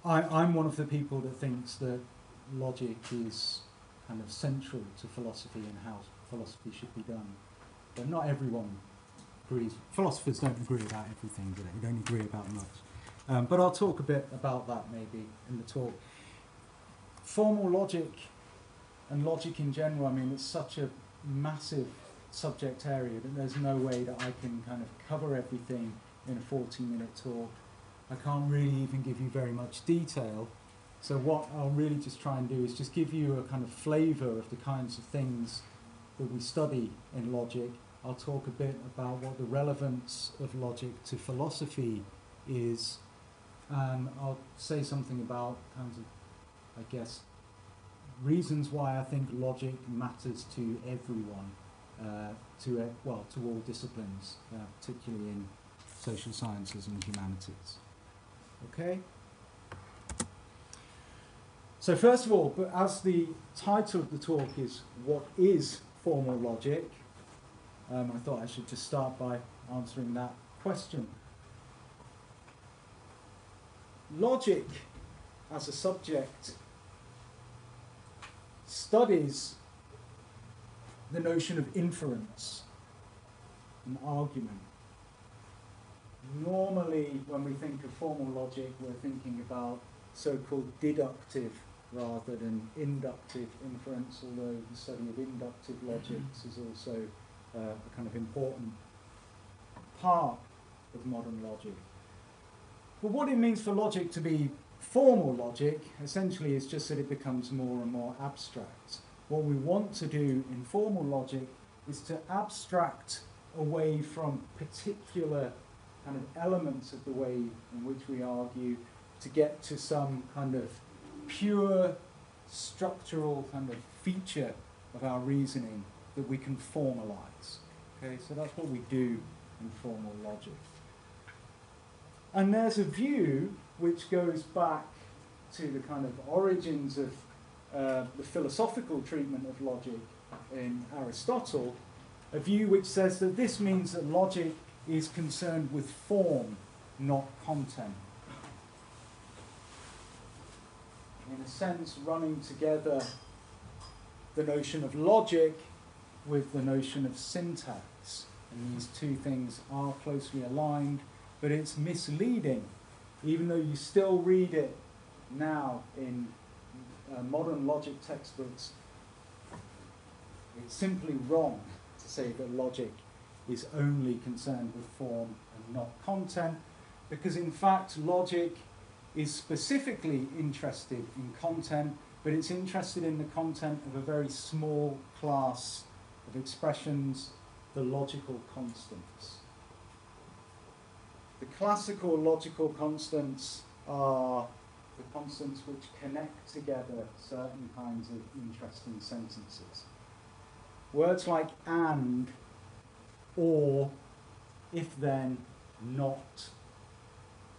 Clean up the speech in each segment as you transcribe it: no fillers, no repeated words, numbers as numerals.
I'm one of the people that thinks that logic is kind of central to philosophy and how philosophy should be done. But not everyone agrees. Philosophers don't agree about everything, do they? They don't agree about much. But I'll talk a bit about that maybe in the talk. Formal logic and logic in general, I mean, it's such a massive subject area that there's no way that I can kind of cover everything in a 40-minute talk. I can't really even give you very much detail. So what I'll really just try and do is just give you a kind of flavour of the kinds of things that we study in logic. I'll talk a bit about what the relevance of logic to philosophy is, and I'll say something about kinds of, I guess, reasons why I think logic matters to everyone, to all disciplines, particularly in social sciences and humanities. Okay? So first of all, but as the title of the talk is What is Formal Logic? I thought I should just start by answering that question. Logic as a subject studies the notion of inference and argument. Normally, when we think of formal logic, we're thinking about so-called deductive rather than inductive inference, although the study of inductive logics is also a kind of important part of modern logic. But what it means for logic to be formal logic, essentially, is just that it becomes more and more abstract. What we want to do in formal logic is to abstract away from particular kind of elements of the way in which we argue to get to some kind of pure structural kind of feature of our reasoning that we can formalize. Okay, so that's what we do in formal logic. And there's a view which goes back to the kind of origins of the philosophical treatment of logic in Aristotle, a view which says that this means that logic is concerned with form, not content. In a sense, running together the notion of logic with the notion of syntax. And these two things are closely aligned, but it's misleading, even though you still read it now in modern logic textbooks. It's simply wrong to say that logic is only concerned with form and not content, because in fact logic is specifically interested in content, but it's interested in the content of a very small class of expressions, the logical constants. The classical logical constants are the constants which connect together certain kinds of interesting sentences. Words like and, or, if then, not,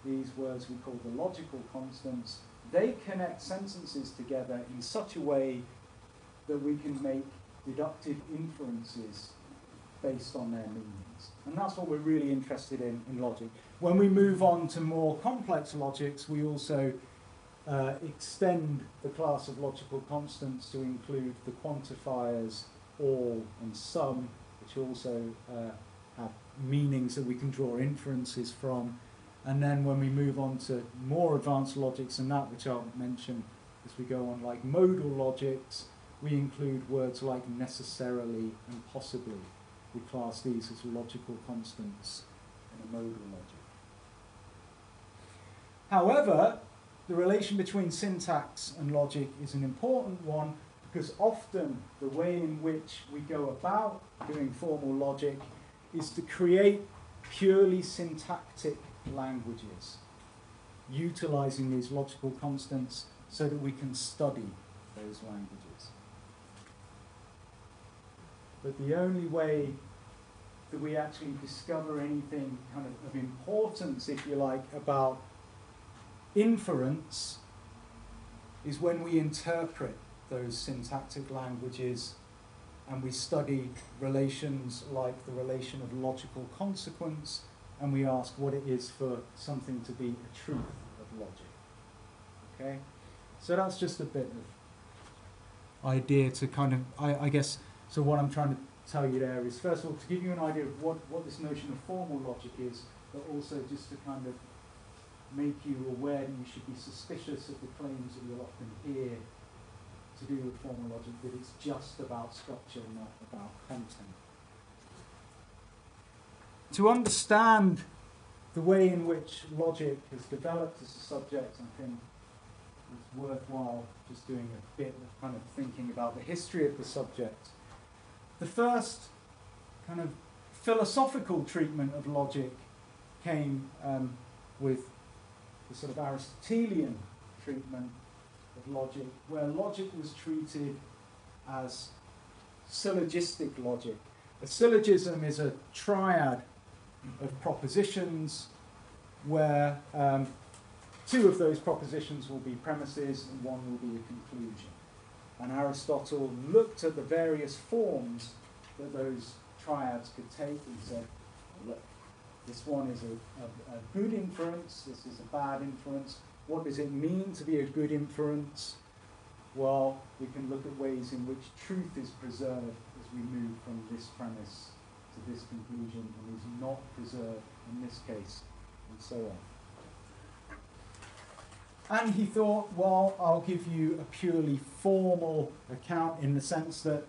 these words we call the logical constants, they connect sentences together in such a way that we can make deductive inferences based on their meanings. And that's what we're really interested in logic. When we move on to more complex logics, we also extend the class of logical constants to include the quantifiers all and some, which also have meanings that we can draw inferences from. And then when we move on to more advanced logics than that, which I'll mention as we go on, like modal logics, we include words like necessarily and possibly. We class these as logical constants in a modal logic. However, the relation between syntax and logic is an important one, because often the way in which we go about doing formal logic is to create purely syntactic languages, utilizing these logical constants so that we can study those languages. But the only way that we actually discover anything kind of importance, if you like, about inference is when we interpret those syntactic languages and we study relations like the relation of logical consequence, and we ask what it is for something to be a truth of logic. Okay, so that's just a bit of idea to kind of, I guess, so what I'm trying to tell you there is, first of all, to give you an idea of what this notion of formal logic is, but also just to kind of make you aware that you should be suspicious of the claims that you'll often hear to do with formal logic, that it's just about structure, not about content. To understand the way in which logic has developed as a subject, I think it's worthwhile just doing a bit of kind of thinking about the history of the subject. The first kind of philosophical treatment of logic came with the sort of Aristotelian treatment of logic, where logic was treated as syllogistic logic. A syllogism is a triad of propositions where two of those propositions will be premises and one will be a conclusion. And Aristotle looked at the various forms that those triads could take and said, look, this one is a good inference, this is a bad inference. What does it mean to be a good inference? Well, we can look at ways in which truth is preserved as we move from this premise to this conclusion and is not preserved in this case, and so on. And he thought, well, I'll give you a purely formal account in the sense that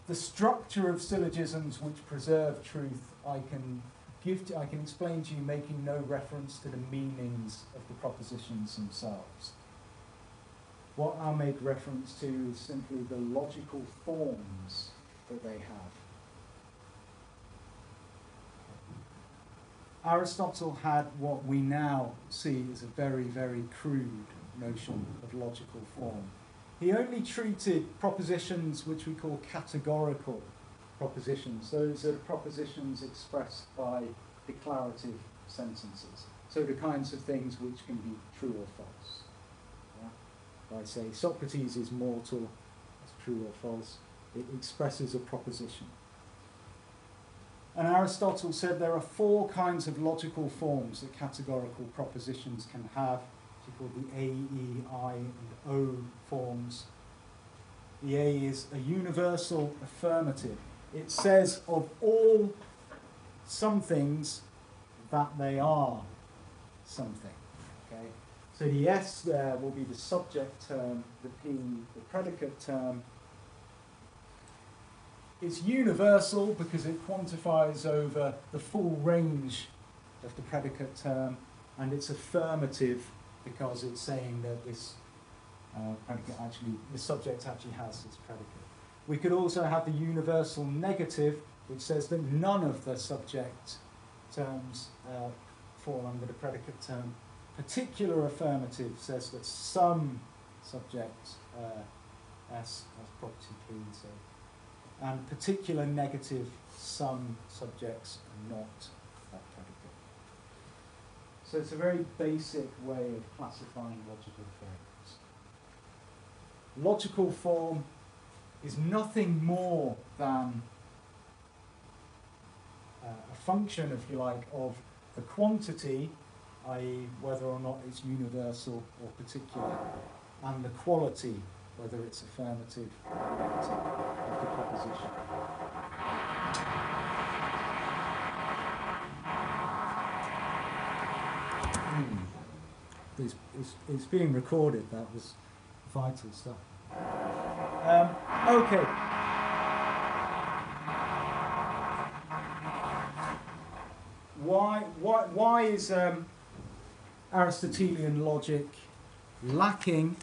the structure of syllogisms which preserve truth I can explain to you making no reference to the meanings of the propositions themselves. What I'll make reference to is simply the logical forms that they have. Aristotle had what we now see as a very, very crude notion of logical form. He only treated propositions which we call categorical propositions. Those are propositions expressed by declarative sentences. So the kinds of things which can be true or false. Yeah? If I say Socrates is mortal, that's true or false. It expresses a proposition. And Aristotle said there are four kinds of logical forms that categorical propositions can have, which are called the A, E, I, and O forms. The A is a universal affirmative. It says of all some things that they are something. Okay? So the S there will be the subject term, the P, the predicate term. It's universal because it quantifies over the full range of the predicate term, and it's affirmative because it's saying that this the subject actually has its predicate. We could also have the universal negative, which says that none of the subject terms fall under the predicate term. Particular affirmative says that some subject S has property P, so. And particular negative, some subjects are not that predicate. So it's a very basic way of classifying logical forms. Logical form is nothing more than a function, if you like, of the quantity, i.e. whether or not it's universal or particular, and the quality, whether it's affirmative or negative, of the proposition. It's being recorded, that was vital stuff. Okay. Why is Aristotelian logic lacking?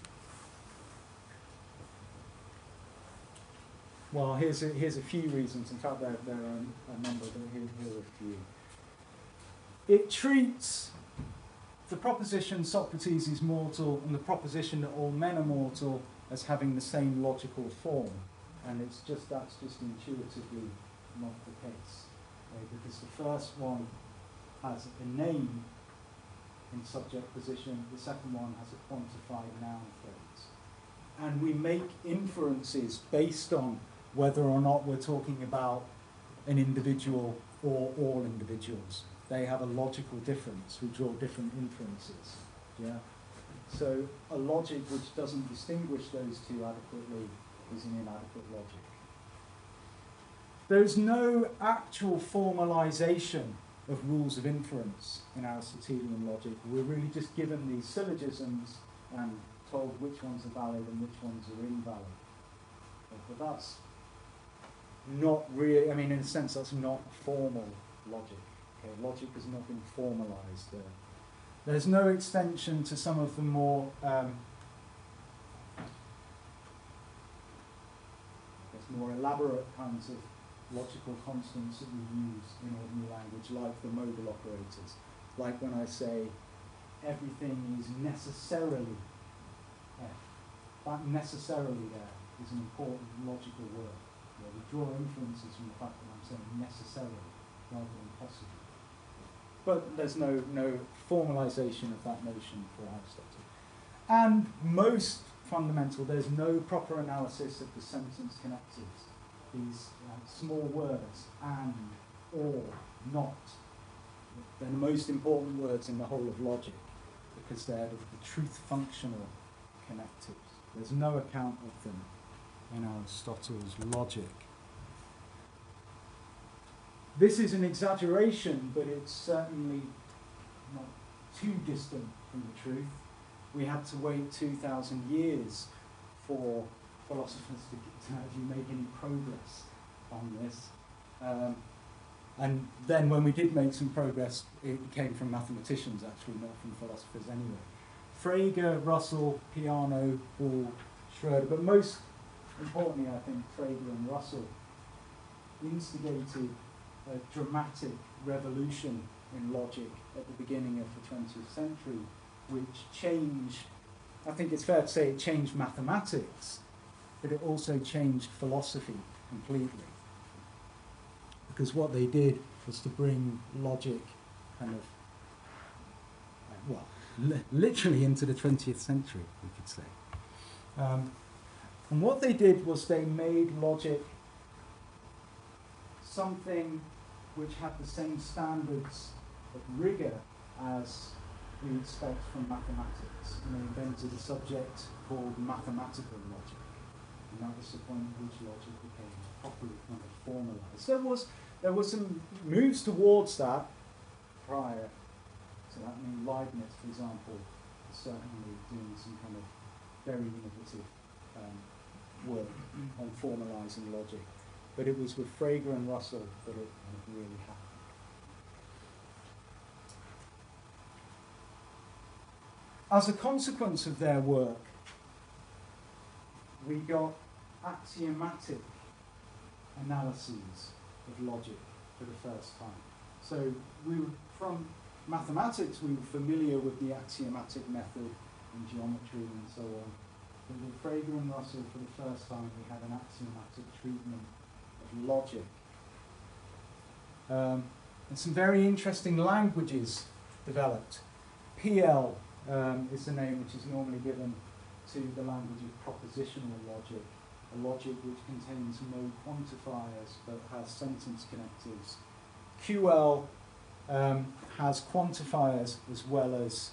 Well, here's a few reasons. In fact, there are a number, but here are a few. It treats the proposition Socrates is mortal and the proposition that all men are mortal as having the same logical form, and that's just intuitively not the case, okay? Because the first one has a name in subject position, the second one has a quantified noun phrase, and we make inferences based on whether or not we're talking about an individual or all individuals. They have a logical difference. We draw different inferences. Yeah. So a logic which doesn't distinguish those two adequately is an inadequate logic. There is no actual formalization of rules of inference in Aristotelian logic. We're really just given these syllogisms and told which ones are valid and which ones are invalid. But that's not really, I mean, in a sense, that's not formal logic. Okay? Logic has not been formalized there. There's no extension to some of the more more elaborate kinds of logical constants that we use in ordinary language, like the modal operators. Like when I say everything is necessarily F. That necessarily there is an important logical word. We draw inferences from the fact that I'm saying necessarily rather than possibly. But there's no formalization of that notion for Aristotle. And most fundamental, there's no proper analysis of the sentence connectives. These small words, and, or, not. They're the most important words in the whole of logic because they're the truth functional connectives. There's no account of them in Aristotle's logic. This is an exaggeration, but it's certainly not too distant from the truth. We had to wait 2,000 years for philosophers to actually make any progress on this. And then when we did make some progress, it came from mathematicians actually, not from philosophers anyway. Frege, Russell, Peano, Ball, Schroeder, but most importantly I think Frege and Russell instigated a dramatic revolution in logic at the beginning of the 20th century, which changed, I think it's fair to say it changed mathematics, but it also changed philosophy completely. Because what they did was to bring logic kind of, well, literally into the 20th century, we could say. And what they did was they made logic something which had the same standards of rigor as we expect from mathematics. And they invented a subject called mathematical logic. And that was the point at which logic became properly kind of formalized. There was some moves towards that prior to that. I mean, Leibniz, for example, is certainly doing some kind of very innovative work on formalizing logic. But it was with Frege and Russell that it really happened. As a consequence of their work, we got axiomatic analyses of logic for the first time. So from mathematics, we were familiar with the axiomatic method in geometry and so on. But with Frege and Russell, for the first time, we had an axiomatic treatment of logic. And some very interesting languages developed. PL is the name which is normally given to the language of propositional logic, a logic which contains no quantifiers but has sentence connectives. QL has quantifiers as well as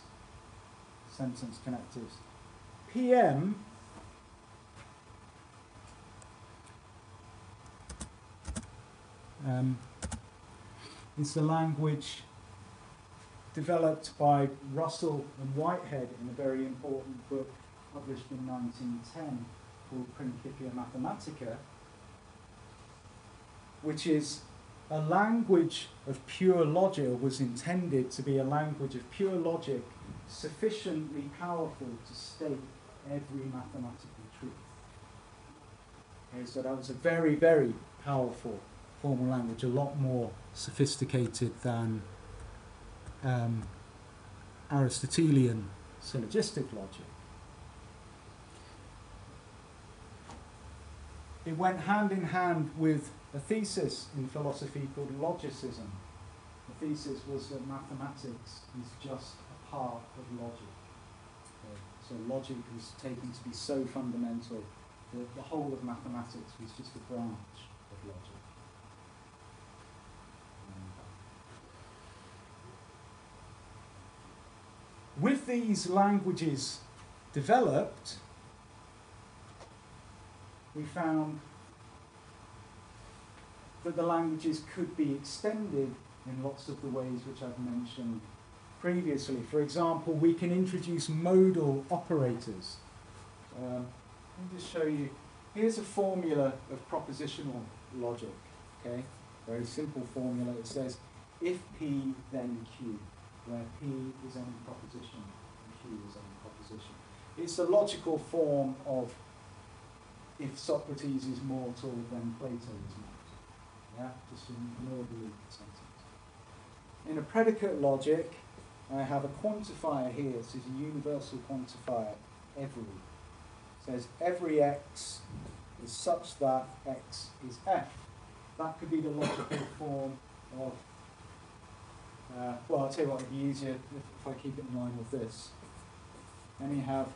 sentence connectives. PM is the language developed by Russell and Whitehead in a very important book published in 1910 called Principia Mathematica, which is a language of pure logic, or was intended to be a language of pure logic sufficiently powerful to state every mathematical truth. Okay, so that was a very, very powerful formal language, a lot more sophisticated than Aristotelian syllogistic logic. It went hand in hand with a thesis in philosophy called logicism. The thesis was that mathematics is just a part of logic. Okay. So logic was taken to be so fundamental that the whole of mathematics was just a branch of logic. With these languages developed, we found that the languages could be extended in lots of the ways which I've mentioned previously. For example, we can introduce modal operators. Let me just show you. Here's a formula of propositional logic. Okay, very simple formula. It says if P then Q, where P is any proposition and Q is any proposition. It's a logical form of if Socrates is mortal, then Plato is mortal. Yeah, just in an orderly sentence. In a predicate logic, I have a quantifier here. This is a universal quantifier, every. It says every x is such that x is f. That could be the logical form of, well, I'll tell you what, it'd be easier if I keep it in line with this. Then you have,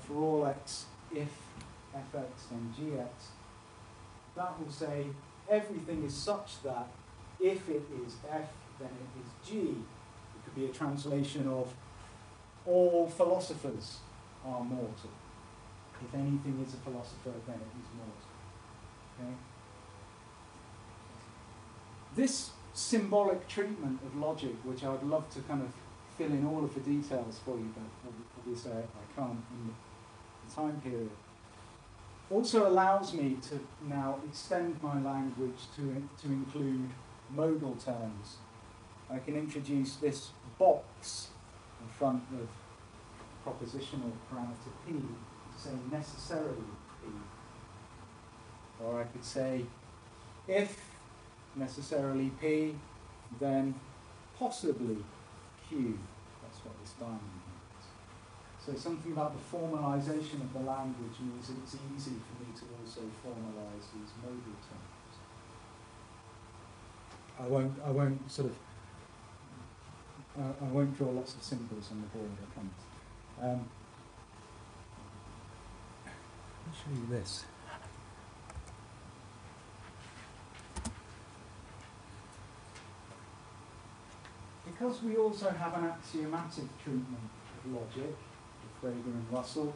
for all x, if fx, then gx. That will say everything is such that if it is f, then it is g. It could be a translation of all philosophers are mortal. If anything is a philosopher, then it is mortal. Okay? This symbolic treatment of logic, which I would love to kind of fill in all of the details for you, but obviously I can't in the time period, also allows me to now extend my language to include modal terms. I can introduce this box in front of propositional parameter P to say necessarily P. Or I could say if necessarily P, then possibly Q. That's what this diamond means. So something about the formalization of the language means that it's easy for me to also formalize these modal terms. I won't sort of I won't draw lots of symbols on the board, I promise. I'll show you this. Because we also have an axiomatic treatment of logic, with Frege and Russell,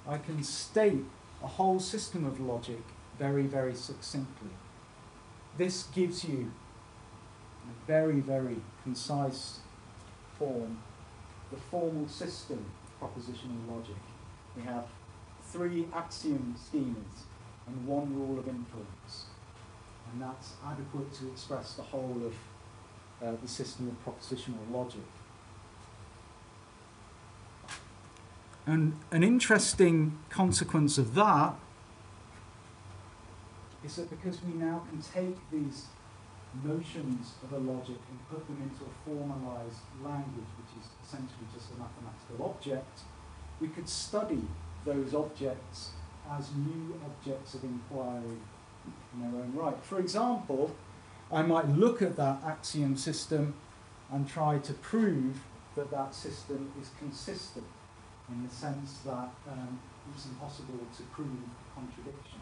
I can state a whole system of logic very, very succinctly. This gives you a very, very concise form, the formal system of propositional logic. We have 3 axiom schemas and 1 rule of inference, and that's adequate to express the whole of the system of propositional logic. And an interesting consequence of that is that because we now can take these notions of a logic and put them into a formalized language, which is essentially just a mathematical object, we could study those objects as new objects of inquiry in their own right. For example, I might look at that axiom system and try to prove that that system is consistent, in the sense that it's impossible to prove a contradiction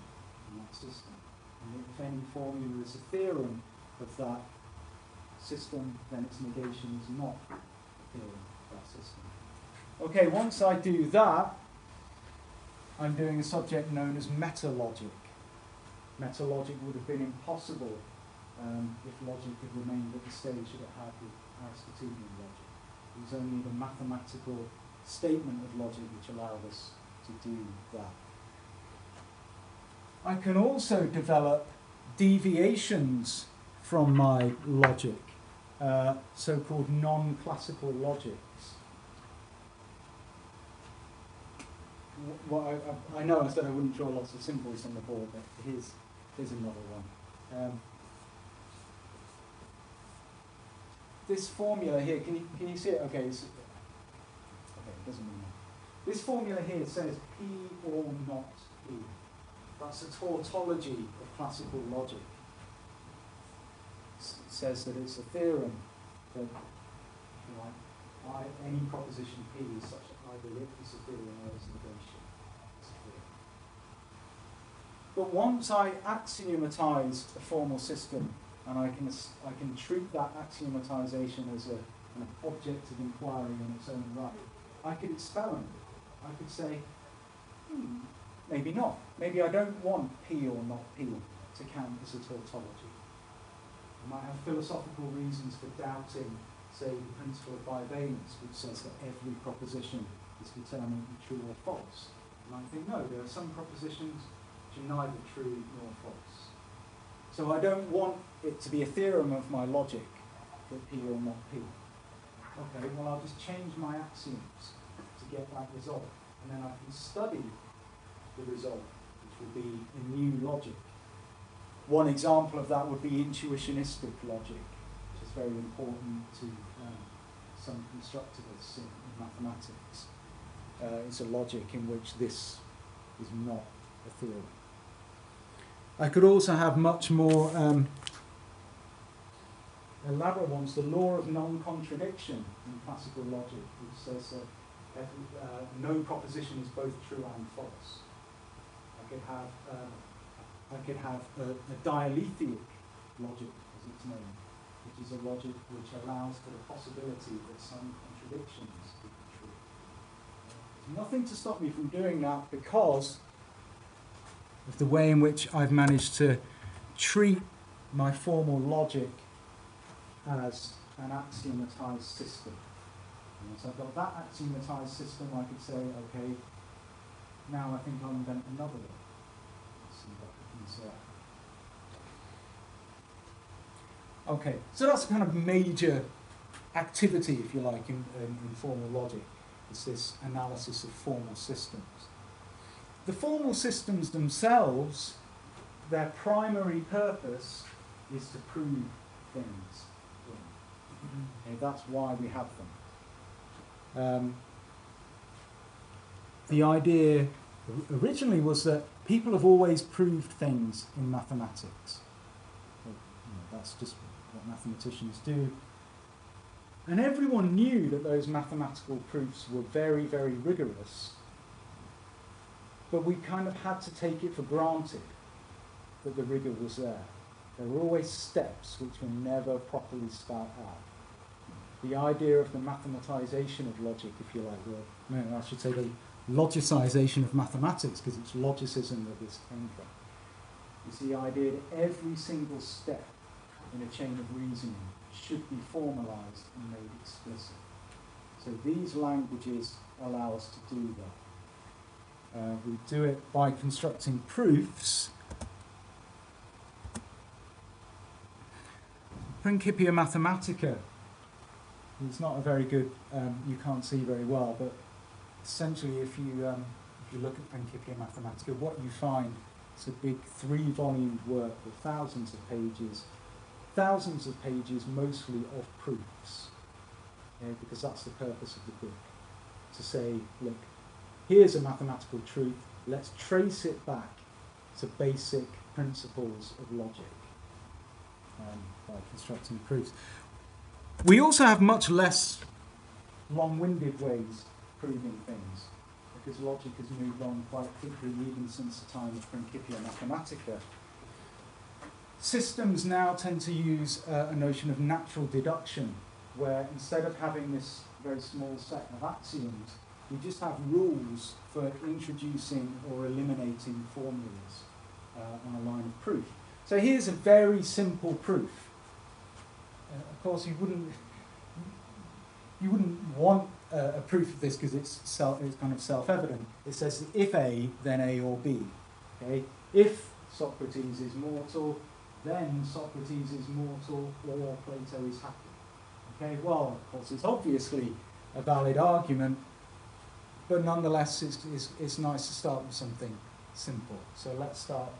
in that system. And if any formula is a theorem of that system, then its negation is not a theorem of that system. Okay, once I do that, I'm doing a subject known as metalogic. Metalogic would have been impossible if logic had remained at the stage that it had with Aristotelian logic. It was only the mathematical statement of logic which allowed us to do that. I can also develop deviations from my logic, so-called non-classical logics. Well, I know I said I wouldn't draw lots of symbols on the board, but here's another one. This formula here, can you see it? Okay, okay, it doesn't mean that. This formula here says P or not P. That's a tautology of classical logic. It says that it's a theorem that any proposition P is such that either it is a theorem or its negation is a theorem. But once I axiomatize a formal system, and I can treat that axiomatization as an object of inquiry in its own right, I could experiment. I could say, maybe not. Maybe I don't want P or not P to count as a tautology. I might have philosophical reasons for doubting, say, the principle of bivalence, which says that every proposition is determinately true or false. And I think, no, there are some propositions which are neither true nor false. So I don't want it to be a theorem of my logic that P or not P. Okay, well, I'll just change my axioms to get that result. And then I can study the result, which will be a new logic. One example of that would be intuitionistic logic, which is very important to some constructivists in mathematics. It's a logic in which this is not a theorem. I could also have much more elaborate ones. The law of non-contradiction in classical logic, which says that no proposition is both true and false. I could have a dialethic logic, as it's known, which is a logic which allows for the possibility that some contradictions could be true. There's nothing to stop me from doing that because of the way in which I've managed to treat my formal logic as an axiomatized system. And so I've got that axiomatized system, I could say, okay, now I think I'll invent another one. Let's see what we can say. Okay, so that's a kind of major activity, if you like, in formal logic. It's this analysis of formal systems. The formal systems themselves, their primary purpose is to prove things. Okay, that's why we have them. The idea originally was that people have always proved things in mathematics. That's just what mathematicians do. And everyone knew that those mathematical proofs were very, very rigorous. But we kind of had to take it for granted that the rigor was there. There were always steps which were never properly spelled out. The idea of the mathematization of logic, if you like, or no, I should say the logicization of mathematics, because it's logicism that this came from. It's the idea that every single step in a chain of reasoning should be formalized and made explicit. So these languages allow us to do that. We do it by constructing proofs. Principia Mathematica is not a very good, you can't see very well, but essentially if you look at Principia Mathematica, what you find is a big 3-volume work with thousands of pages mostly of proofs, because that's the purpose of the book, to say, look, here's a mathematical truth, let's trace it back to basic principles of logic by constructing proofs. We also have much less long-winded ways of proving things, because logic has moved on quite quickly even since the time of Principia Mathematica. Systems now tend to use a notion of natural deduction, where instead of having this very small set of axioms, we just have rules for introducing or eliminating formulas on a line of proof. So here's a very simple proof. Of course, you wouldn't want a proof of this because it's kind of self-evident. It says if A, then A or B. Okay? If Socrates is mortal, then Socrates is mortal or Plato is happy. Okay? Well, of course, it's obviously a valid argument, but nonetheless, it's nice to start with something simple. So let's start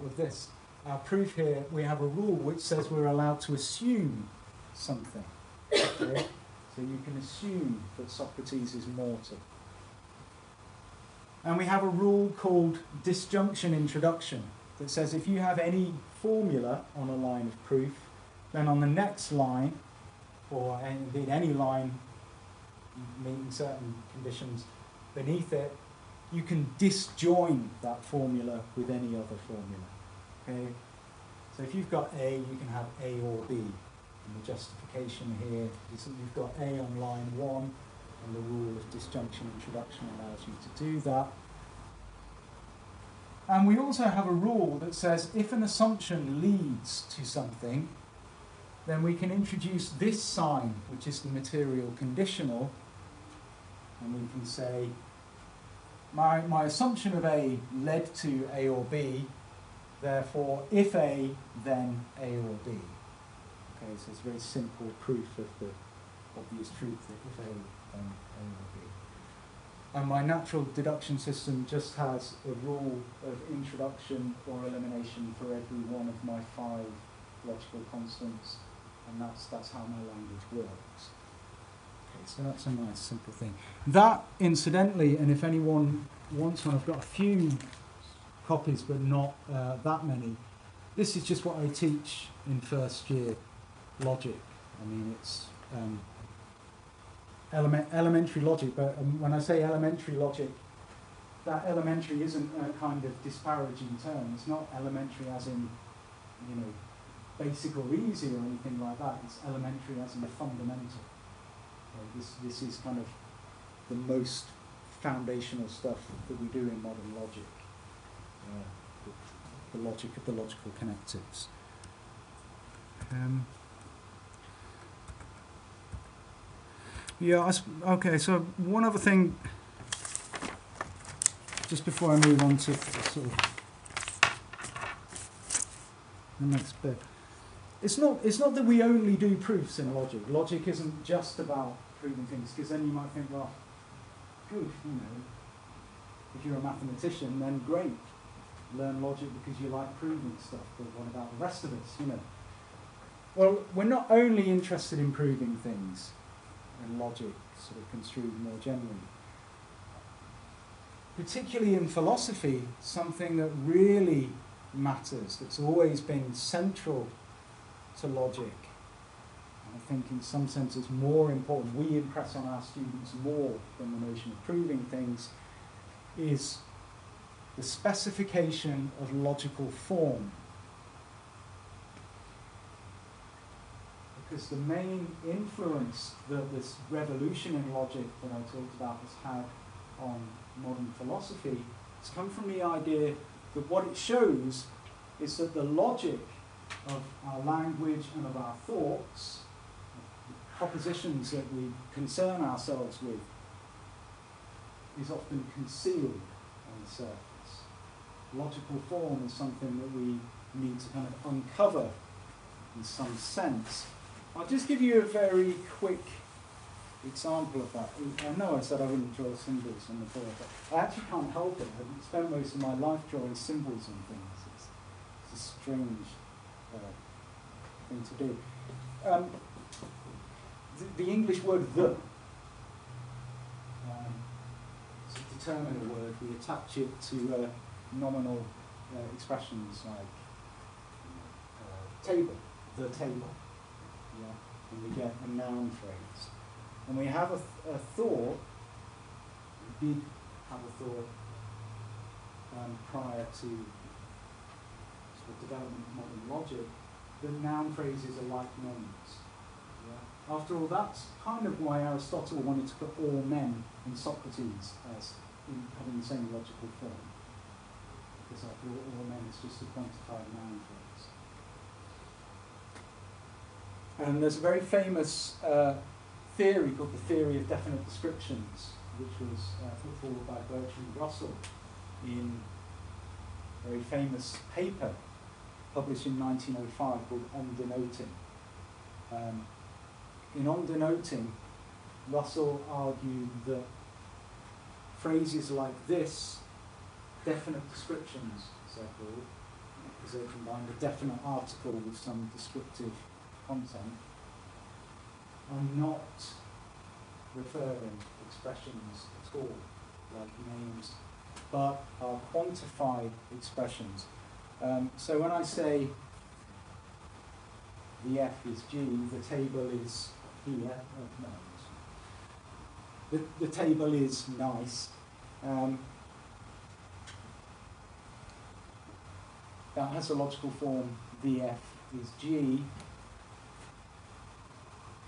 with this. Our proof here, we have a rule which says we're allowed to assume something. Okay? So you can assume that Socrates is mortal. And we have a rule called disjunction introduction that says if you have any formula on a line of proof, then on the next line, or indeed any line meeting certain conditions beneath it, you can disjoin that formula with any other formula. Okay? So if you've got A, you can have A or B. And the justification here is that you've got A on line 1 disjunction introduction allows you to do that. And we also have a rule that says if an assumption leads to something, then we can introduce this sign, which is the material conditional, and we can say, my assumption of A led to A or B, therefore if A, then A or B. Okay, so it's a very simple proof of the obvious truth that if A, then A or B. And my natural deduction system just has a rule of introduction or elimination for every one of my 5 logical constants, and that's how my language works. Okay, so that's a nice simple thing. That, incidentally, and if anyone wants one, I've got a few copies, but not that many. This is just what I teach in first year logic. I mean, it's elementary logic, but when I say elementary logic, that elementary isn't a kind of disparaging term. It's not elementary as in, you know, basic or easy or anything like that. It's elementary as in fundamental. This is kind of the most foundational stuff that we do in modern logic. The logic of the logical connectives. Yeah, okay, so one other thing, just before I move on to sort of the next bit. It's not that we only do proofs in logic. Logic isn't just about proving things, because then you might think, well, good, you know, if you're a mathematician, then great. Learn logic because you like proving stuff, but what about the rest of us, you know? Well, we're not only interested in proving things, and logic sort of construed more generally. Particularly in philosophy, something that really matters, that's always been central to logic, and I think in some sense it's more important, we impress on our students more than the notion of proving things, is the specification of logical form. Because the main influence that this revolution in logic that I talked about has had on modern philosophy has come from the idea that what it shows is that the logic of our language and of our thoughts, the propositions that we concern ourselves with, is often concealed on the surface. Logical form is something that we need to kind of uncover in some sense. I'll just give you a very quick example of that. I know I said I wouldn't draw symbols on the board, but I actually can't help it. I've spent most of my life drawing symbols on things. It's a strange thing to do. The English word the, to determine a word, we attach it to nominal expressions like table, the table. Yeah, and we get a noun phrase. And we have a thought, we did have a thought prior to the development of modern logic, that noun phrases are like nouns. Yeah? After all, that's kind of why Aristotle wanted to put all men and Socrates as having the same logical form. Because after all men is just a quantified noun phrase. And there's a very famous theory called the theory of definite descriptions, which was put forward by Bertrand Russell in a very famous paper published in 1905 called On Denoting. In On Denoting, Russell argued that phrases like this, definite descriptions, as they're called, because they combine a definite article with some descriptive content, are not referring expressions at all, like names, but are quantified expressions. So when I say the F is G, the table is here, the table is nice, that has a logical form, the F is G.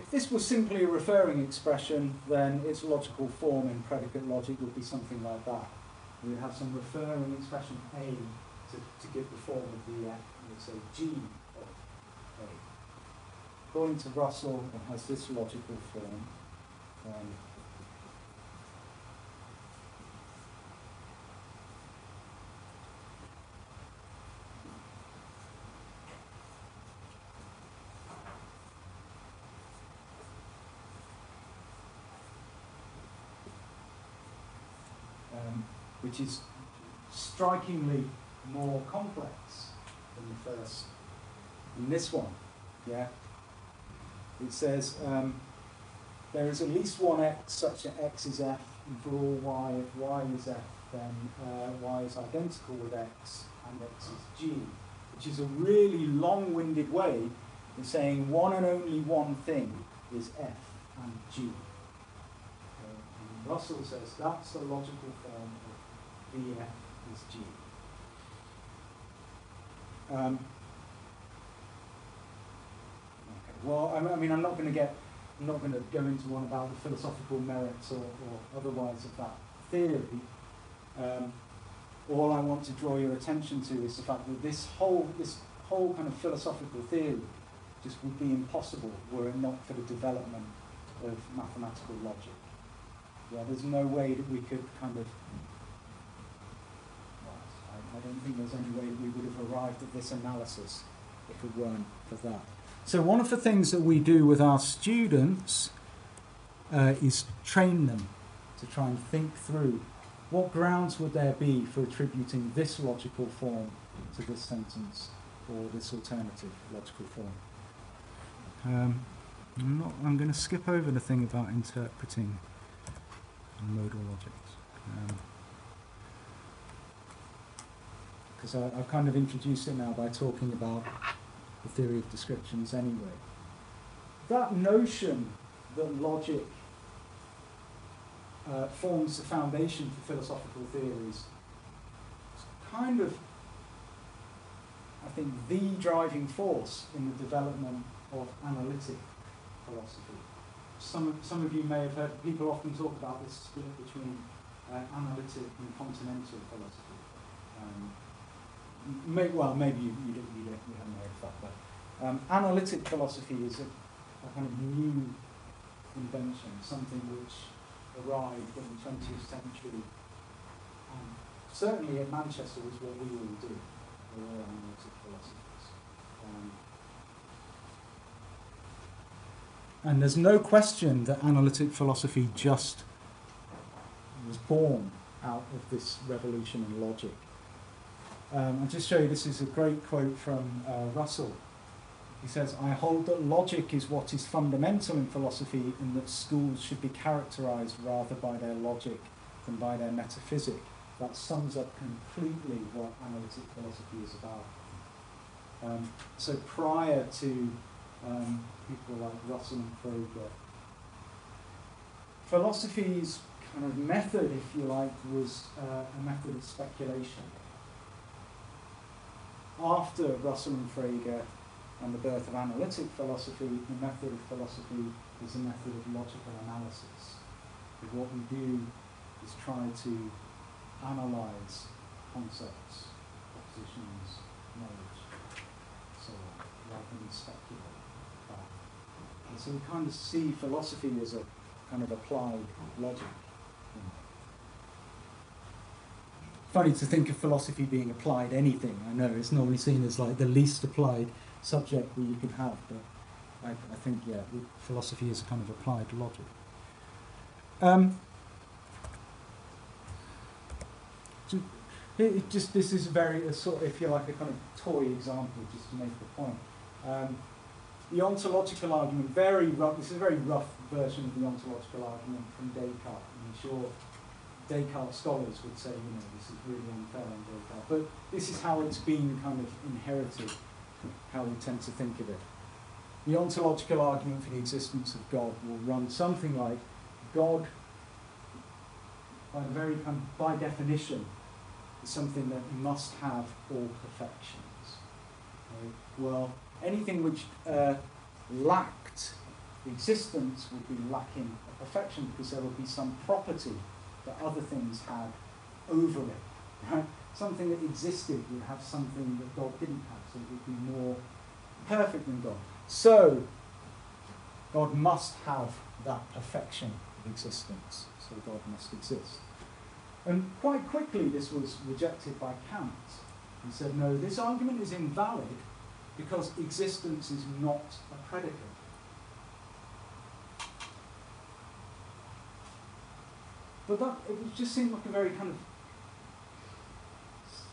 if this was simply a referring expression, then its logical form in predicate logic would be something like that. We would have some referring expression A to give the form of the F, and we'd say G of A. According to Russell, it has this logical form. Which is strikingly more complex than the first. In this one, yeah, it says there is at least one x such that x is f, and for all y, if y is f, then y is identical with x, and x is g, which is a really long-winded way of saying one and only one thing is f and g. And Russell says that's the logical form of F is G. Okay. Well, I mean, I'm not going to go into one about the philosophical merits or otherwise of that theory. All I want to draw your attention to is the fact that this whole kind of philosophical theory just would be impossible were it not for the development of mathematical logic. Yeah, there's no way that we could kind of. I don't think there's any way that we would have arrived at this analysis if it weren't for that. So one of the things that we do with our students is train them to try and think through what grounds would there be for attributing this logical form to this sentence or this alternative logical form. I'm going to skip over the thing about interpreting modal logics. Because I've kind of introduced it now by talking about the theory of descriptions anyway. That notion that logic forms the foundation for philosophical theories is kind of, I think, the driving force in the development of analytic philosophy. Some of you may have heard people often talk about this split between analytic and continental philosophy. Maybe you haven't heard of that, but analytic philosophy is a kind of new invention, something which arrived in the 20th century. Certainly at Manchester was what we all do. We're all analytic philosophers. And there's no question that analytic philosophy just was born out of this revolution in logic. I'll just show you, this is a great quote from Russell. He says, "I hold that logic is what is fundamental in philosophy and that schools should be characterized rather by their logic than by their metaphysic." That sums up completely what analytic philosophy is about. So prior to people like Russell and Frege, philosophy's kind of method, if you like, was a method of speculation. After Russell and Frege and the birth of analytic philosophy, the method of philosophy is a method of logical analysis. Because what we do is try to analyse concepts, propositions, knowledge, so on, rather than speculate about. And so we kind of see philosophy as a kind of applied logic. Funny to think of philosophy being applied anything. I know it's normally seen as like the least applied subject that you could have, but I think, yeah, philosophy is a kind of applied logic. This is a sort of, if you like, a kind of toy example, just to make the point. The ontological argument, this is a very rough version of the ontological argument from Descartes. I'm sure Descartes scholars would say, this is really unfair on Descartes. But this is how it's been kind of inherited, how we tend to think of it. The ontological argument for the existence of God will run something like, God, by definition, is something that must have all perfections. Okay? Well, anything which lacked existence would be lacking a perfection because there would be some property that other things had over it, right? Something that existed would have something that God didn't have, so it would be more perfect than God. So, God must have that perfection of existence, so God must exist. And quite quickly this was rejected by Kant. He said, no, this argument is invalid because existence is not a predicate. But that, it just seemed like a very kind of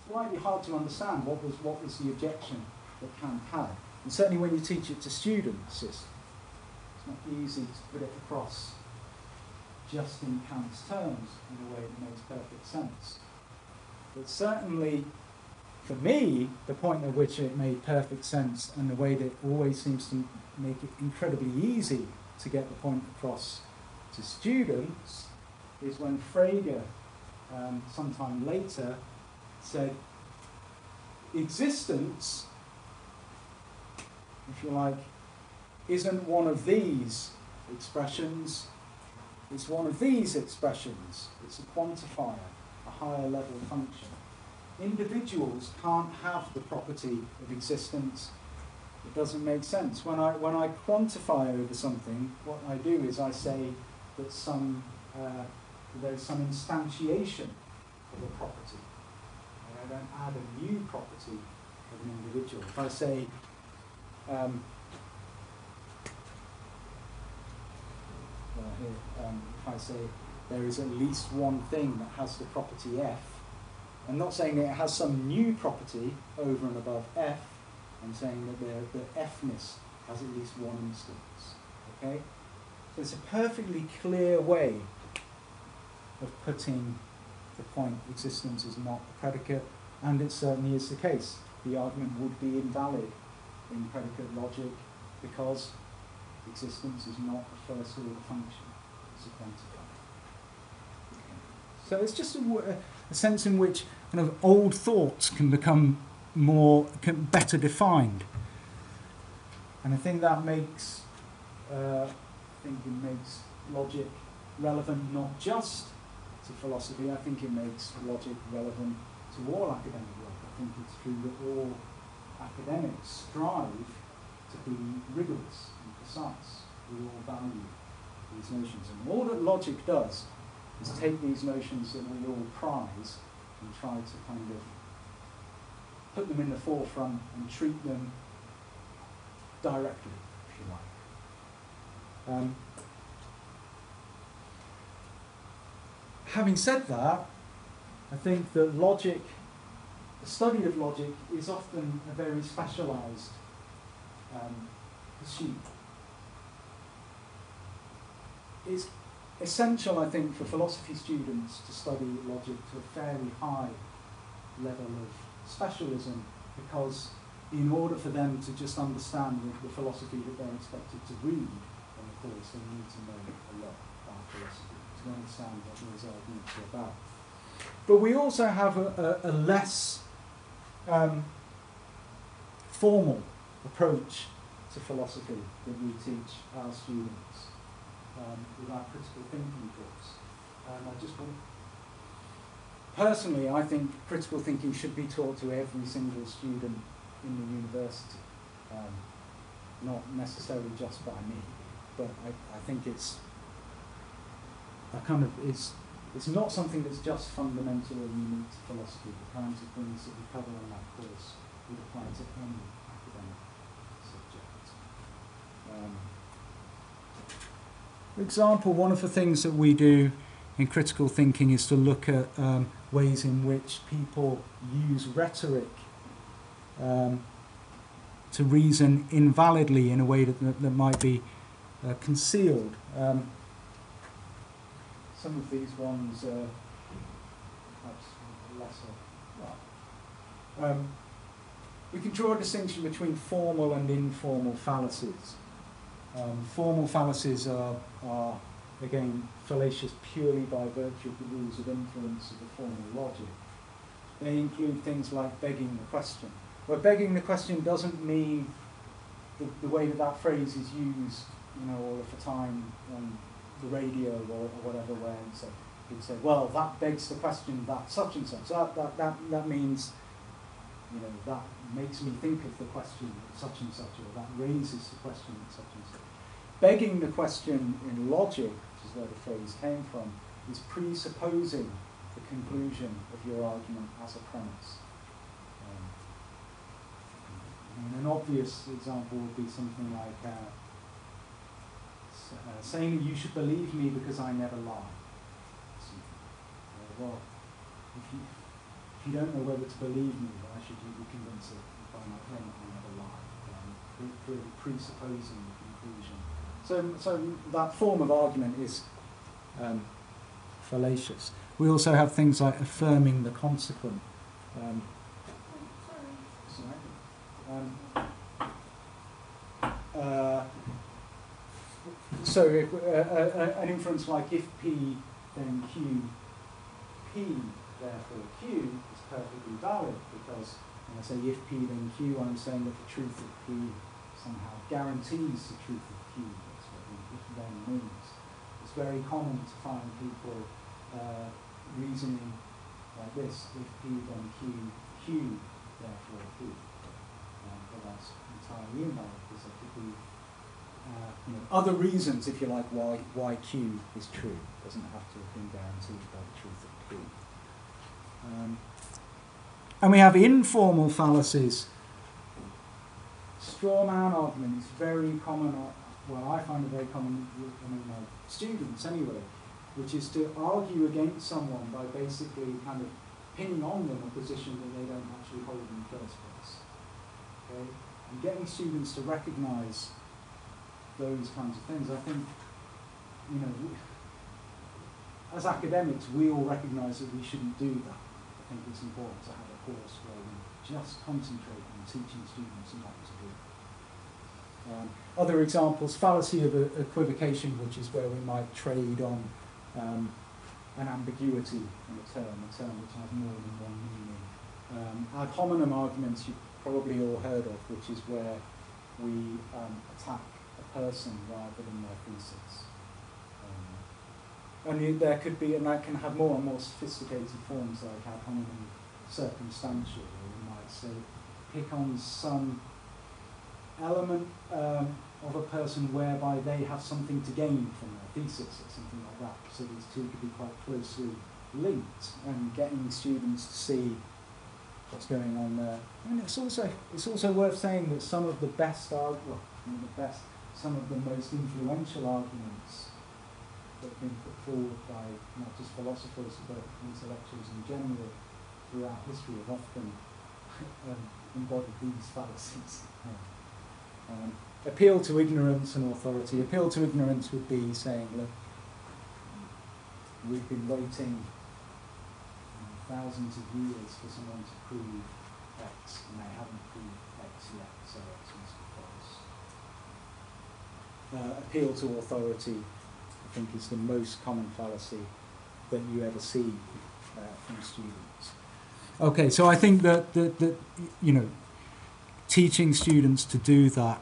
slightly hard to understand what was the objection that Kant had. And certainly when you teach it to students, it's not easy to put it across just in Kant's terms in a way that makes perfect sense. But certainly, for me, the point at which it made perfect sense and the way that it always seems to make it incredibly easy to get the point across to students is when Frege, sometime later, said, existence, if you like, isn't one of these expressions, it's one of these expressions. It's a quantifier, a higher level function. Individuals can't have the property of existence. It doesn't make sense. When I quantify over something, what I do is I say that there's some instantiation of a property. And I don't add a new property of an individual. If I say, if I say there is at least one thing that has the property f, I'm not saying that it has some new property over and above f, I'm saying that the fness has at least one instance. Okay? So it's a perfectly clear way of putting the point existence is not a predicate, and it certainly is the case. The argument would be invalid in predicate logic because existence is not a first order function, it's a quantifier. Okay. So it's just a sense in which kind of old thoughts can become better defined. And I think that makes logic relevant not just to philosophy, I think it makes logic relevant to all academic work. I think it's true that all academics strive to be rigorous and precise. We all value these notions. And all that logic does is take these notions that we all prize and try to kind of put them in the forefront and treat them directly, if you like. Having said that, I think that logic, the study of logic, is often a very specialised pursuit. It's essential, I think, for philosophy students to study logic to a fairly high level of specialism, because in order for them to just understand the philosophy that they're expected to read on the course, they need to know a lot about philosophy to understand what those arguments are about. But we also have a less formal approach to philosophy that we teach our students with our critical thinking course. I just want, personally, I think critical thinking should be taught to every single student in the university, not necessarily just by me, but I think it's not something that's just fundamental or unique to philosophy. The kinds of things that we cover on that course would apply to any academic subject. For example, one of the things that we do in critical thinking is to look at ways in which people use rhetoric to reason invalidly in a way that might be concealed. Some of these ones are perhaps lesser. We can draw a distinction between formal and informal fallacies. Formal fallacies are, again, fallacious purely by virtue of the rules of inference of the formal logic. They include things like begging the question. Where begging the question doesn't mean the way that phrase is used you know, all of the time on the radio or whatever, where he'd say, well, that begs the question that such and such. That means, you know, that makes me think of the question such and such, or that raises the question such and such. Begging the question in logic, which is where the phrase came from, is presupposing the conclusion of your argument as a premise. An obvious example would be something like saying you should believe me because I never lie. Well, if you don't know whether to believe me, why should you be convinced that by my claim that I never lie? Presupposing the conclusion. So that form of argument is fallacious. We also have things like affirming the consequent. So if, an inference like if P then Q, P therefore Q is perfectly valid, because when I say if P then Q, I'm saying that the truth of P somehow guarantees the truth of Q. That's what if then means. It's very common to find people reasoning like this: if P then Q, Q therefore P. But that's entirely invalid, because there could be other reasons, if you like, why Q is true. It doesn't have to have been guaranteed by the truth of Q. And we have informal fallacies. Straw man argument is very common, well, I find it very common among my students anyway, which is to argue against someone by basically kind of pinning on them a position that they don't actually hold in the first place. Okay? And getting students to recognise those kinds of things, I think, you know, as academics, we all recognise that we shouldn't do that. I think it's important to have a course where we just concentrate on teaching students not to do it. Other examples: fallacy of equivocation, which is where we might trade on an ambiguity in a term which has more than one meaning. Ad hominem arguments you've probably all heard of, which is where we attack a person rather than their thesis. And there could be, and that can have more and more sophisticated forms, like ad hominem circumstantial, or we might say pick on some element of a person whereby they have something to gain from their thesis, or something like that. So these two could be quite closely linked, and getting students to see what's going on there. And it's also worth saying that some of the some of the most influential arguments that have been put forward by not just philosophers but intellectuals in general throughout history have often embodied these fallacies. Appeal to ignorance and authority. Appeal to ignorance would be saying, look, we've been waiting thousands of years for someone to prove X, and they haven't proved X yet, so X must be false. Appeal to authority, I think, is the most common fallacy that you ever see from students. Okay, so I think that you know, teaching students to do that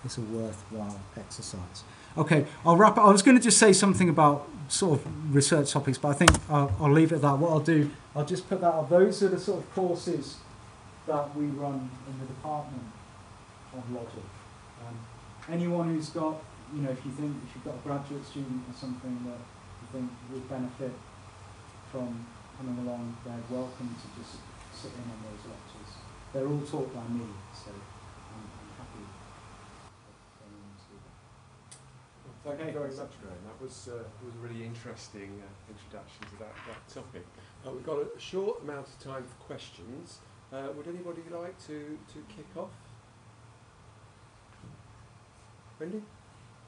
is a worthwhile exercise. Okay, I'll wrap up. I was going to just say something about sort of research topics, but I think I'll leave it at that. What I'll do, I'll just put that up. Those are the sort of courses that we run in the Department of Logic. Anyone who's got, you know, if you've got a graduate student or something that you think would benefit from coming along, they're welcome to just sit in on those lectures. They're all taught by me, so I'm happy for anyone to do that. Thank you very much, Graham. That was a really interesting introduction to that topic. We've got a short amount of time for questions. Would anybody like to kick off? Wendy?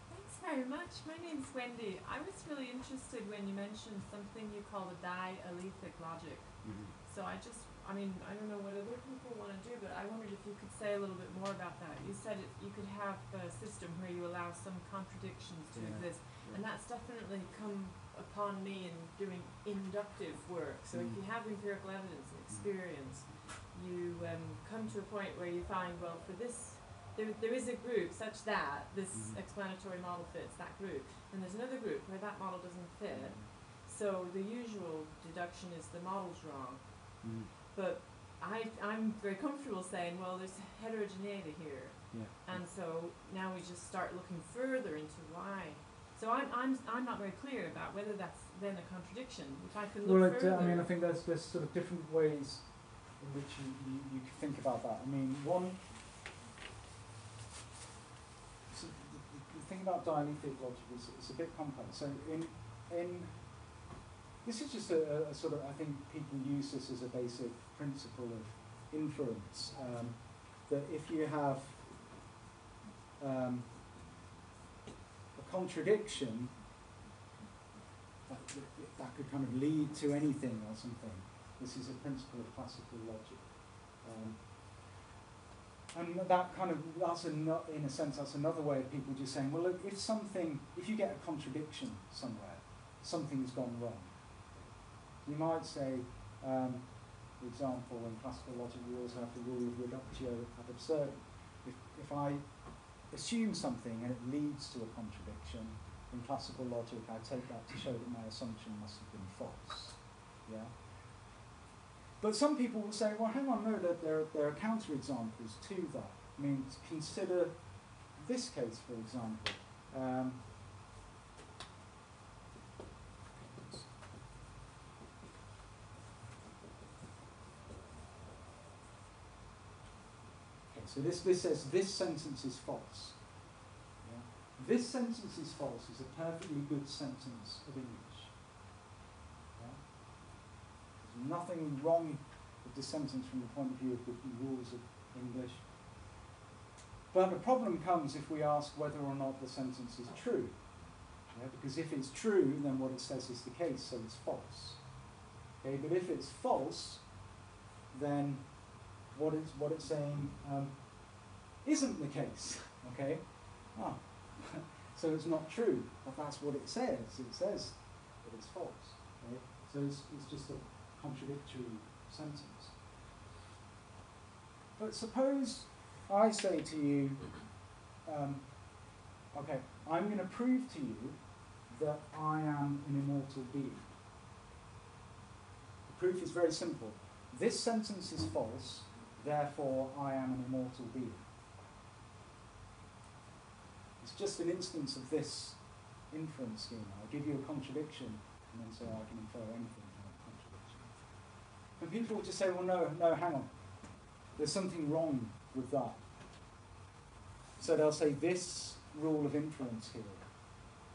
Thanks very much. My name's Wendy. I was really interested when you mentioned something you call the dialethic logic. Mm-hmm. So I don't know what other people want to do, but I wondered if you could say a little bit more about that. You said you could have a system where you allow some contradictions to exist, and that's definitely come upon me in doing inductive work. So if you have empirical evidence and experience, you come to a point where you find, well, for this there is a group such that this explanatory model fits that group, and there's another group where that model doesn't fit. So the usual deduction is the model's wrong. But I'm very comfortable saying, well, there's heterogeneity here. And so now we just start looking further into why. So I'm not very clear about whether that's then a contradiction. If I can look further. I mean, I think there's sort of different ways in which you can think about that. I mean, one, so the thing about dialectic logic is it's a bit complex. So in this is just a sort of, I think people use this as a basic principle of inference, that if you have a contradiction, that could kind of lead to anything or something. This is a principle of classical logic. And that kind of, in a sense, that's another way of people just saying, well, look, if you get a contradiction somewhere, something's gone wrong. You might say, for example, in classical logic, we also have the rule of reductio ad absurdum. If I assume something and it leads to a contradiction, in classical logic, I take that to show that my assumption must have been false. Yeah. But some people will say, well, hang on, no, there are counterexamples to that. I mean, consider this case, for example. So this says this sentence is false. Yeah? This sentence is false is a perfectly good sentence of English. Yeah? There's nothing wrong with the sentence from the point of view of the rules of English. But the problem comes if we ask whether or not the sentence is true. Yeah? Because if it's true, then what it says is the case, so it's false. Okay? But if it's false, then what it's saying isn't the case, okay? So it's not true, but that's what it says. It says that it's false, okay? So it's just a contradictory sentence. But suppose I say to you, okay, I'm going to prove to you that I am an immortal being. The proof is very simple. This sentence is false, therefore I am an immortal being. It's just an instance of this inference schema. I give you a contradiction, and then say I can infer anything from that contradiction. And people will just say, well, no, hang on. There's something wrong with that. So they'll say this rule of inference here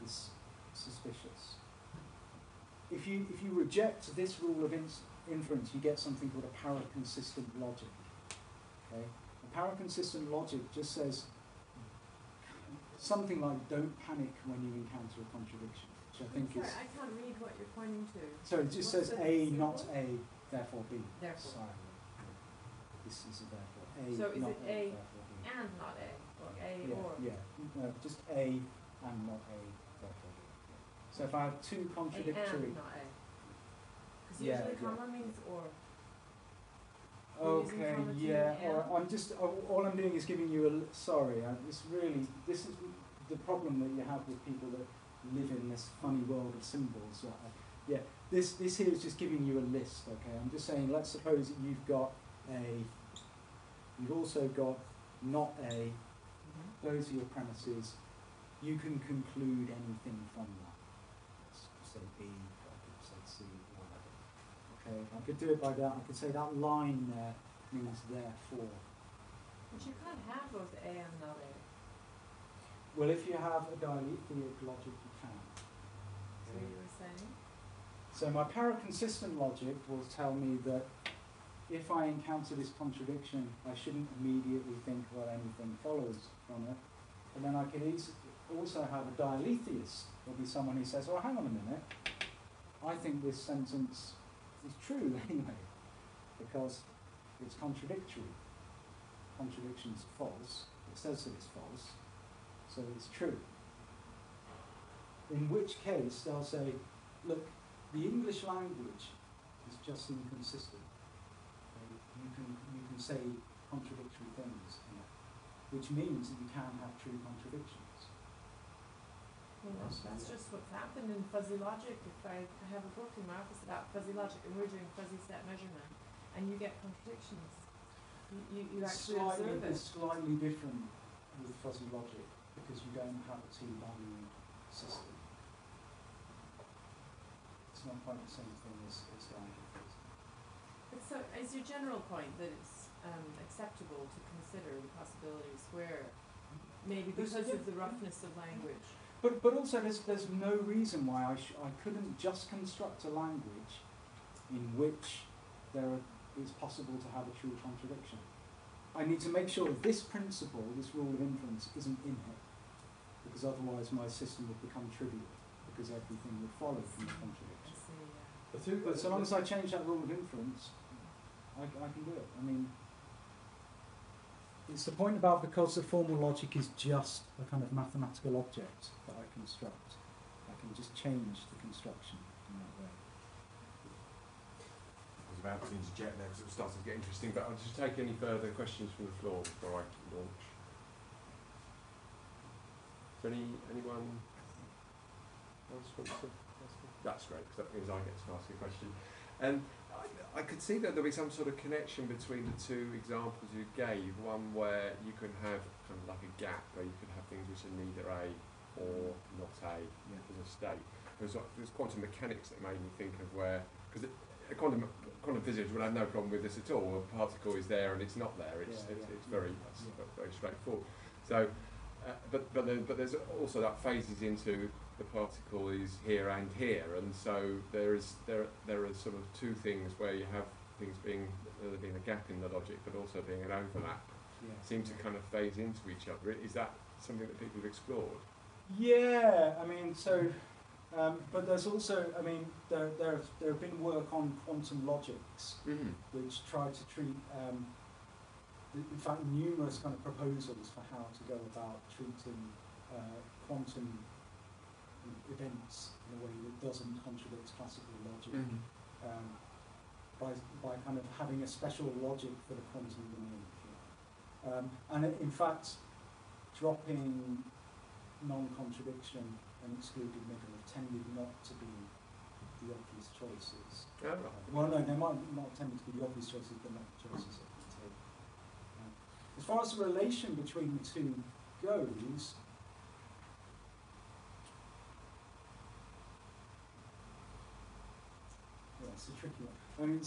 is suspicious. If you reject this rule of inference, you get something called a paraconsistent logic. Okay? A paraconsistent logic just says something like don't panic when you encounter a contradiction, which I think is... Sorry, I can't read what you're pointing to. So it just says A, not A, therefore B. Therefore. Sorry. This is a therefore. A, so is not it A therefore B. and not A? Or A Yeah, or? yeah. No, just A and not A, therefore B. Yeah. So if I have two contradictory... A and not A. Because Yeah, usually comma means or. Okay, yeah. Or I'm just all I'm doing is giving you a. Sorry, this is the problem that you have with people that live in this funny world of symbols. Yeah, this here is just giving you a list. Okay, I'm just saying. Let's suppose that you've got A. You've also got not A. Those are your premises. You can conclude anything from that. Let's say B. I could say C. Okay, I could do it by that. I could say that line there means therefore. But you can't have both A and not A. Well, if you have a dialectic logic, you can. So you were saying? So my paraconsistent logic will tell me that if I encounter this contradiction, I shouldn't immediately think, well, anything follows from it. And then I could also have a dialetheist. There'll be someone who says, well, hang on a minute. I think this sentence is true anyway, because it's contradictory. Contradiction's false. It says that it's false, so it's true. In which case they'll say, look, the English language is just inconsistent. Okay? You can say contradictory things in it. which means that you can have true contradictions. Well, that's just what's happened in fuzzy logic. If I have a book in my office about fuzzy logic and we're doing fuzzy set measurement and you get contradictions, you actually observe it. It's slightly different with fuzzy logic because you don't have a two-value system. It's not quite the same thing as language. So is your general point that it's acceptable to consider the possibilities where maybe because of the roughness of language? But also there's no reason why I couldn't just construct a language in which it's possible to have a true contradiction. I need to make sure that this principle, this rule of inference, isn't in here, because otherwise my system would become trivial, because everything would follow from the contradiction. But so long as I change that rule of inference, I can do it. I mean, it's the point about because the formal logic is just a kind of mathematical object that I construct. I can just change the construction in that way. I was about to interject there because it was starting to get interesting, but I'll just take any further questions from the floor before I launch. Is there anyone else want to ask? That's great, because that means I get to ask a question. And I could see that there'll be some sort of connection between the two examples you gave. One where you can have kind of like a gap where you could have things which are neither A or not A as a state. There's quantum mechanics that made me think of where, because quantum physics would have no problem with this at all. A particle is there and it's not there. It's very straightforward. So, but there's also that phases into the particle is here and here, and so there are sort of two things where you have things being a gap in the logic, but also being an overlap. Seem to kind of phase into each other. Is that something that people have explored? Yeah, I mean, so, but there's also, I mean, there have been work on quantum logics, which try to treat, in fact, numerous kind of proposals for how to go about treating quantum events in a way that doesn't contradict classical logic, by kind of having a special logic for the quantum domain. And in fact, dropping non-contradiction and excluded middle have tended not to be the obvious choices. Well, no, they might not tend to be the obvious choices, but not the choices that we take. As far as the relation between the two goes, it's a tricky one. I mean, it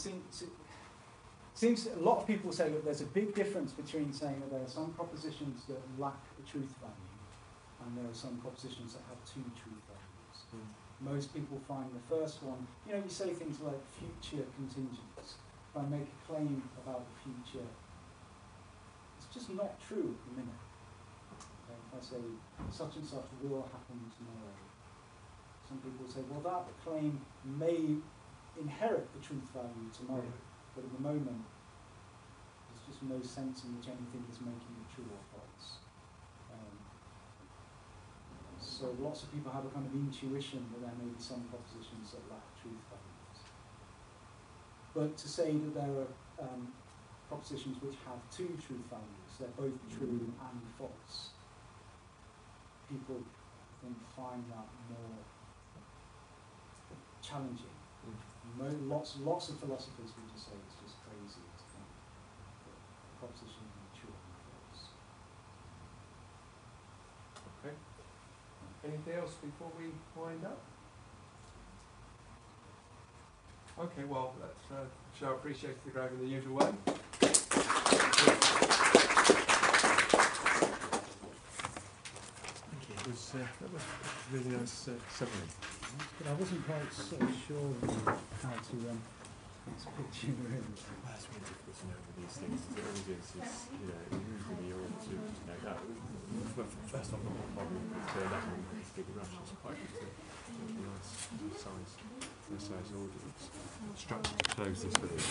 seems a lot of people say that there's a big difference between saying that there are some propositions that lack a truth value and there are some propositions that have two truth values. Most people find the first one, you say things like future contingents. If I make a claim about the future, it's just not true at the minute. Okay, if I say such and such will happen tomorrow, some people say, well, that claim may inherit the truth value tomorrow, but at the moment there's just no sense in which anything is making it true or false. So lots of people have a kind of intuition that there may be some propositions that lack truth values. But to say that there are propositions which have two truth values, they're both true and false, people, I think, find that more challenging. Lots of philosophers would just say it's just crazy to think that a proposition can be true and false. Okay. Anything else before we wind up? Okay, well, let's show appreciation to the crowd in the usual way. Thank you. That was a really nice summary. But I wasn't quite so sure how to pitch you in. Well, that's really difficult to know with these things. The audience is, usually you're able to know that. First off, the whole problem with that big rush is quite a nice size audience. Structure to close this video.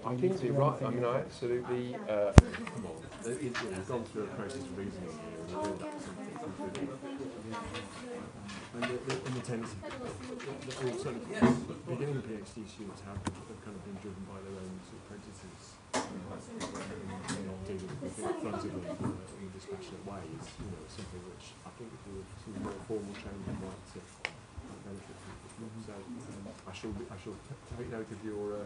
I think you're right. I mean, I absolutely. We've gone through a process of reasoning here, and we build up something. And the tendency that all sort of beginning PhD students have kind of been driven by their own sort of prejudices, and not dealing with it frontally in dispassionate ways. You know, something which I think if you were some more formal training might benefit from. So I shall take note of your